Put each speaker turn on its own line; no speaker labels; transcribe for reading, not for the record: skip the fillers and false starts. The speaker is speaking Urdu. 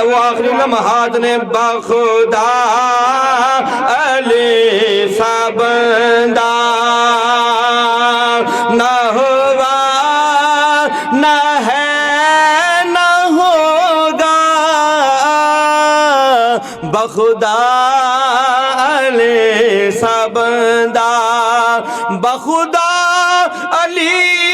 وہ آخری لمحات نے بخدا علی سا بندہ نہ ہوا نہ ہے نہ ہوگا بخدا علی سا بندہ بخدا علی